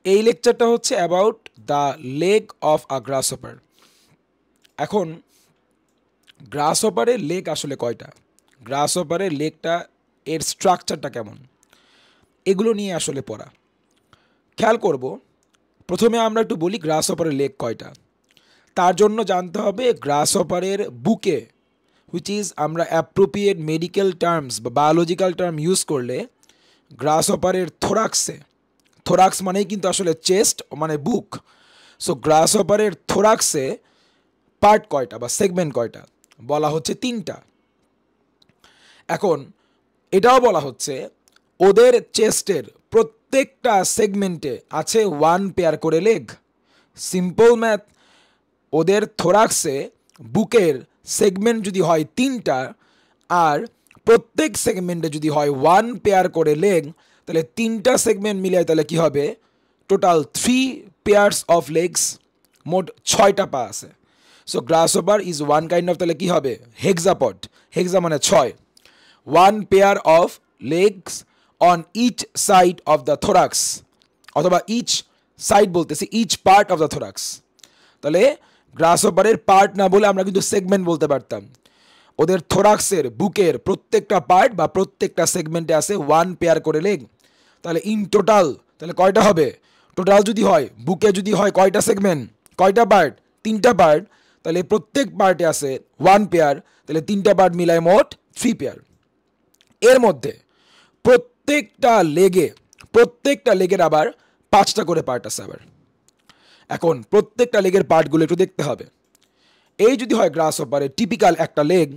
এই লেকচারটা হচ্ছে about the leg of a গ্রাসহপার। এখন গ্রাসহপারের লেগ আসলে কয়টা, গ্রাসহপারের লেগটা এর স্ট্রাকচারটা কেমন, এগুলো নিয়ে আসলে পড়া। খেয়াল করব, প্রথমে আমরা একটু বলি গ্রাসহপারের লেগ কয়টা। তার জন্য জানতে হবে গ্রাসহপারের বুকে, হুইচ ইজ আমরা অ্যাপ্রোপ্রিয়েট মেডিকেল টার্মস বা বায়োলজিক্যাল টার্ম ইউজ করলে গ্রাসহপারের থোরাক্সে, থোরাক্স মানেই কিন্তু আসলে চেস্ট মানে বুক, সো গ্রাসহপারের থোরাক্সে পার্ট কয়টা বা সেগমেন্ট কয়টা, বলা হচ্ছে 3টা। এখন এটাও বলা হচ্ছে ওদের চেস্টের প্রত্যেকটা সেগমেন্টে আছে 1 পেয়ার করে লেগ। সিম্পল ম্যাথ, ওদের থোরাক্সে বুকের সেগমেন্ট যদি হয় 3টা আর প্রত্যেক সেগমেন্টে যদি হয় 1 পেয়ার করে লেগ, তাহলে 3টা সেগমেন্ট মিলিয়ে তাহলে কি হবে, টোটাল 3 পেয়ার্স অফ লেগস, মোট 6টা পা আছে। So grasshopper is one kind of, তাহলে কি হবে, হেক্সাপড। হেক্সা মানে 6, 1 pair of legs on each side of the thorax, অথবা ইচ সাইড বলতেছি, each part of the thorax. তাহলে গ্রাসহপারের পার্ট না বলে আমরা কিন্তু সেগমেন্ট বলতে পারতাম। ওদের থোরাক্সের বুকের প্রত্যেকটা পার্ট বা প্রত্যেকটা সেগমেন্টে আছে 1 পেয়ার করে লেগ। তাহলে ইন টোটাল তাহলে কয়টা হবে, টোটাল যদি হয় বুকে যদি হয় কয়টা সেগমেন্ট, কয়টা পার্ট, 3টা পার্ট, তাহলে প্রত্যেক পার্টে আছে 1 পেয়ার, তাহলে 3টা পার্ট মিলায় মোট 3 পেয়ার। এর মধ্যে প্রত্যেকটা লেগের আবার 5টা করে পার্ট আছে আবার। এখন প্রত্যেকটা লেগের পার্টগুলো একটু দেখতে হবে। এই যদি হয় গ্রাসহপারের টিপিক্যাল একটা লেগ,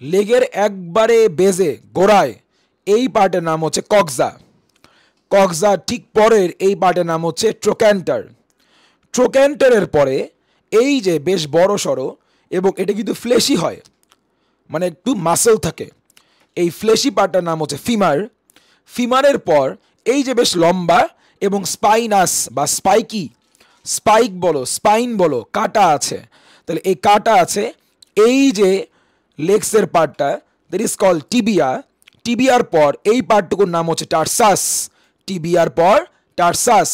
লেগের একবারে বেজে গোড়ায় এই পার্টের নাম হচ্ছে কক্সা, কক্সা ঠিক পরের এই পার্টের নাম হচ্ছে ট্রোক্যান্টার, ট্রোক্যান্টারের পরে এই যে বেশ বড় সড়ো এবং এটা কিন্তু ফ্লেশি হয়, মানে একটু মাসেল থাকে, এই ফ্লেশি পার্টটার নাম হচ্ছে ফিমার, ফিমারের পর এই যে বেশ লম্বা এবং স্পাইনাস বা স্পাইকি, স্পাইক বলো স্পাইন বলো কাটা আছে, তাহলে এই কাটা আছে এই যে লেগসের পার্টটা, দ্যাট ইজ কল টিবিয়া, টিবিয়ার পর এই পার্টটুকুর নাম হচ্ছে টার্সাস, টিবিয়ার পর টার্সাস,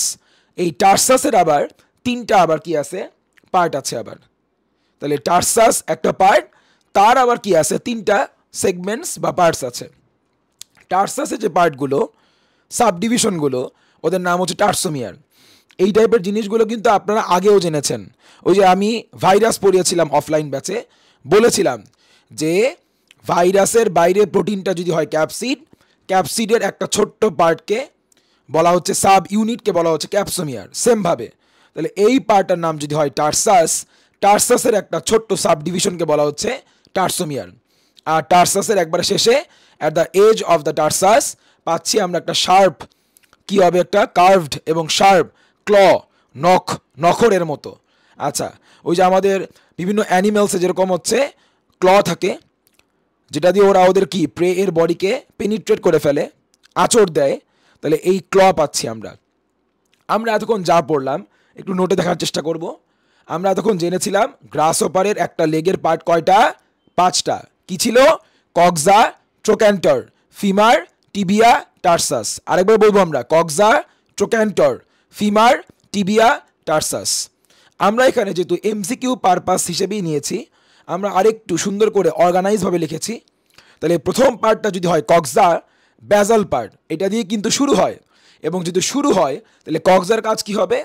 এই টার্সাসের আবার 3টা আবার কি আছে পার্ট আছে আবার, তাহলে টার্সাস একটা পার্ট, তার আবার কি আছে 3টা সেগমেন্টস বা পার্টস আছে। টার্সাসের যে পার্টগুলো সাবডিভিশনগুলো ওদের নাম হচ্ছে টার্সোমিয়ার। এই টাইপের জিনিসগুলো কিন্তু আপনারা আগেও জেনেছেন, ওই যে আমি ভাইরাস পড়িয়েছিলাম অফলাইন ব্যাচে, বলেছিলাম যে ভাইরাসের বাইরে প্রোটিনটা যদি হয় ক্যাপসিড, ক্যাপসিডের একটা ছোট্ট পার্টকে বলা হচ্ছে সাব ইউনিটকে বলা হচ্ছে ক্যাপসোমিয়ার। সেমভাবে তাহলে এই পার্টটার নাম যদি হয় টার্সাস, টার্সাসের একটা ছোট্ট সাব ডিভিশনকে বলা হচ্ছে টার্সোমিয়ার। আর টার্সাসের একবারে শেষে at the edge of the tarsus পাচ্ছি আমরা একটা শার্প, কি হবে, একটা কার্ভড এবং শার্প ক্ল, নখরের মতো। আচ্ছা, ওই যে আমাদের বিভিন্ন অ্যানিমেলসে যেরকম হচ্ছে ক্ল থাকে, যেটা দিয়ে ওরা ওদের কি প্রে এর বডিকে পেনিট্রেট করে ফেলে, আঁচড় দেয়, তাহলে এই ক্ল পাচ্ছি আমরা। আমরা এতক্ষণ যা পড়লাম একটু নোটে দেখার চেষ্টা করব। আমরা এতক্ষণ জেনেছিলাম গ্রাসহপারের একটা লেগের পার্ট কয়টা, 5টা। কি ছিল, কক্সা, ট্রোক্যান্টার, ফিমার, টিবিয়া, টার্সাস। আরেকবার বলবো আমরা, কক্সা, ট্রোক্যান্টার, ফিমার, টিবিয়া, টার্সাস। আমরা এখানে যেহেতু এমসিকিউ পারপাস হিসেবেই নিয়েছি, আমরা আরেকটু সুন্দর করে অর্গানাইজভাবে লিখেছি। তাহলে প্রথম পার্টটা যদি হয় কক্সা, ব্যাজাল পার্ট, এটা দিয়ে কিন্তু শুরু হয়, এবং যদি শুরু হয় তাহলে কক্সার কাজ কি হবে,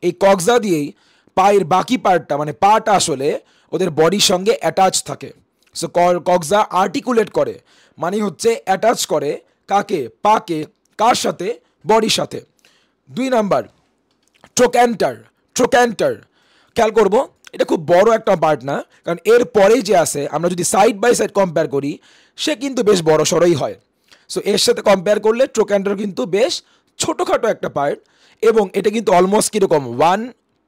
এই কক্সা দিয়েই পায়ের বাকি পার্টটা মানে পাটা আসলে ওদের বডির সঙ্গে অ্যাটাচ থাকে। সো কক্সা আর্টিকুলেট করে, মানে হচ্ছে অ্যাটাচ করে কাকে, পাকে, কার সাথে, বডির সাথে। 2 নাম্বার ট্রোক্যান্টার, ট্রোক্যান্টার খেয়াল করব, এটা খুব বড় একটা পার্ট না, কারণ এর পরেই যে আছে আমরা যদি সাইড বাই সাইড কম্পেয়ার করি সে কিন্তু বেশ বড় সড়ই হয়। সো এর সাথে কম্পেয়ার করলে ট্রোক্যান্টার কিন্তু বেশ ছোটোখাটো একটা পার্ট, এবং এটা কিন্তু অলমোস্ট কীরকম 1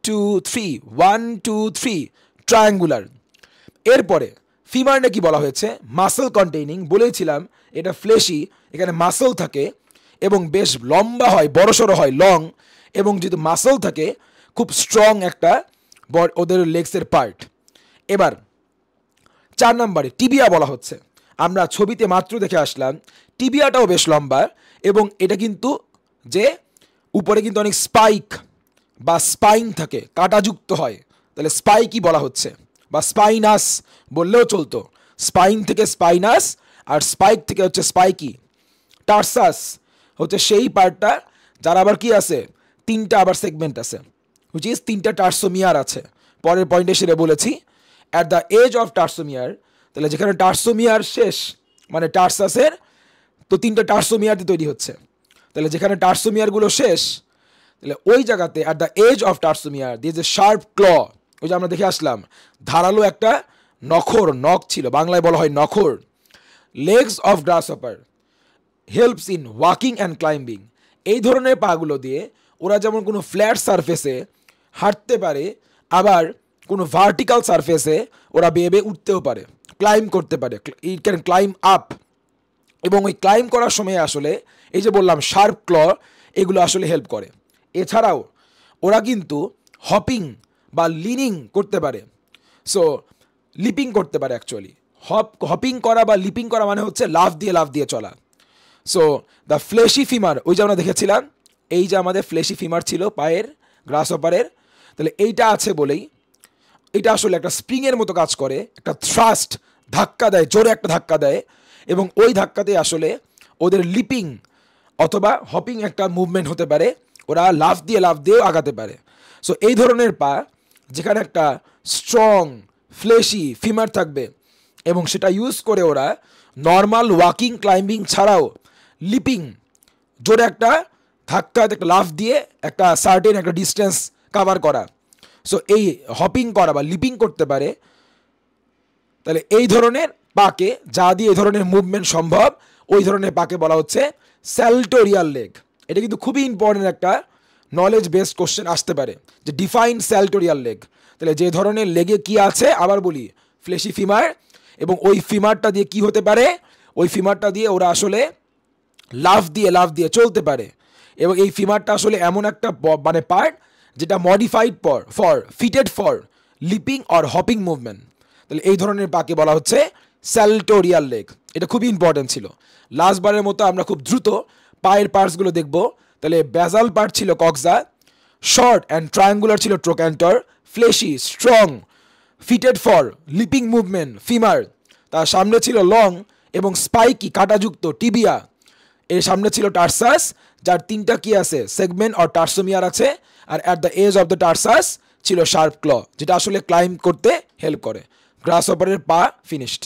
2 3 1 2 3 ট্রায়াঙ্গুলার। এরপরে ফিমার নাকি বলা হয়েছে মাসেল কন্টেইনিং, বলেছিলাম এটা ফ্লেশি, এখানে মাসেল থাকে এবং বেশ লম্বা হয়, বড়সড় হয়, লং, এবং যদি মাসেল থাকে খুব স্ট্রং একটা ওদের লেগসের পার্ট। এবার 4 নম্বরে টিবিয়া বলা হচ্ছে, আমরা ছবিতে মাত্র দেখে আসলাম টিবিয়াটাও বেশ লম্বা, এবং এটা কিন্তু যে উপরে কিন্তু অনেক স্পাইক বা স্পাইন থাকে, কাঁটাযুক্ত হয়, তাহলে স্পাইকি বলা হচ্ছে, বা স্পাইনাস বললেও চলতো। স্পাইন থেকে স্পাইনাস, আর স্পাইক থেকে হচ্ছে স্পাইকি। টার্সাস হচ্ছে সেই পার্টটা যার আবার কি আছে, তিনটা আবার সেগমেন্ট আছে, হুইচ ইজ তিনটা টার্সোমিয়ার আছে। পরের পয়েন্টে সেটা বলেছি, অ্যাট দ্য এজ অফ টার্সোমিয়ার, তাহলে যেখানে টার্সোমিয়ার শেষ মানে টার্সাসের তো তিনটা টার্সোমিয়ার দিয়ে তৈরি হচ্ছে, তাহলে যেখানে টার্সোমিয়ারগুলো শেষ তাহলে ওই জায়গাতে অ্যাট দ্য এজ অফ টার্সোমিয়ার দিয়ে যে শার্প ক্ল, ওই যে আমরা দেখে আসলাম ধারালো একটা নখ ছিল, বাংলায় বলা হয় নখর। Legs of grasshopper helps in walking and climbing, এই ধরনের পাগুলো দিয়ে ওরা যেমন কোনো ফ্ল্যাট সারফেসে হাঁটতে পারে, আবার কোনো ভার্টিক্যাল সারফেসে ওরা বেয়ে উঠতেও পারে, ক্লাইম্ব করতে পারে, ইট ক্যান ক্লাইম্ব আপ। এবং ওই ক্লাইম্ব করার সময় আসলে এই যে বললাম শার্প ক্ল, এগুলো আসলে হেল্প করে। এছাড়াও ওরা কিন্তু হপিং বা লিনিং করতে পারে, সো লিপিং করতে পারে অ্যাকচুয়ালি। হপিং করা বা লিপিং করা মানে হচ্ছে লাফ দিয়ে চলা। সো দ্য ফ্লেশি ফিমার, ওই যে আমরা দেখেছিলাম এই যে আমাদের ফ্লেশি ফিমার ছিল পায়ের গ্রাসহপারের, তাহলে এইটা আছে বলেই এটা আসলে একটা স্প্রিংয়ের মতো কাজ করে, একটা থ্রাস্ট ধাক্কা দেয়, জোরে একটা ধাক্কা দেয়, এবং ওই ধাক্কাতে আসলে ওদের লিপিং অথবা হপিং একটা মুভমেন্ট হতে পারে, ওরা লাফ দিয়েও আগাতে পারে। সো এই ধরনের পা যেখানে একটা স্ট্রং ফ্লেশি ফিমার থাকবে, এবং সেটা ইউজ করে ওরা নর্মাল ওয়াকিং ক্লাইম্বিং ছাড়াও লিপিং, জোরে একটা ধাক্কা একটা লাফ দিয়ে একটা সার্টেন একটা ডিস্টেন্স কাভার করা, সো এই হপিং করা বা লিপিং করতে পারে। তাহলে এই ধরনের পাকে যা দিয়ে এই ধরনের মুভমেন্ট সম্ভব, ওই ধরনের পাকে বলা হচ্ছে স্যালটোরিয়াল লেগ। এটা কিন্তু খুবই ইম্পর্টেন্ট একটা নলেজ বেসড কোশ্চেন আসতে পারে, যে ডিফাইন স্যালটোরিয়াল লেগ। তাহলে যে ধরনের লেগে কি আছে আবার বলি, ফ্লেশি ফিমার, এবং ওই ফিমারটা দিয়ে কি হতে পারে, ওই ফিমারটা দিয়ে ওরা আসলে লাফ দিয়ে চলতে পারে, এবং এই ফিমারটা আসলে এমন একটা মানে পার্ট যেটা modified fitted for leaping or hopping movement. তাহলে এই ধরনের পাকে বলা হচ্ছে স্যালটোরিয়াল লেগ। এটা খুবই ইম্পর্টেন্ট ছিল। লাস্টবারের মতো আমরা খুব দ্রুত পায়ের পার্টসগুলো দেখব। তাহলে ব্যাজাল পার্ট ছিল কক্সা, শর্ট অ্যান্ড ট্রায়াঙ্গুলার ছিল trochanter, fleshy strong fitted for leaping movement femur, তার সামনে ছিল লং এবং স্পাইকি কাঁটাযুক্ত টিবিয়া, এর সামনে ছিল টার্সাস যার তিনটা কি আছে সেগমেন্ট অর টার্সোমিয়ার আছে, আর at the edge of the tarsus ছিল শার্প ক্ল, যেটা আসলে ক্লাইম্ব করতে হেল্প করে। গ্রাসহপারের পা ফিনিশড।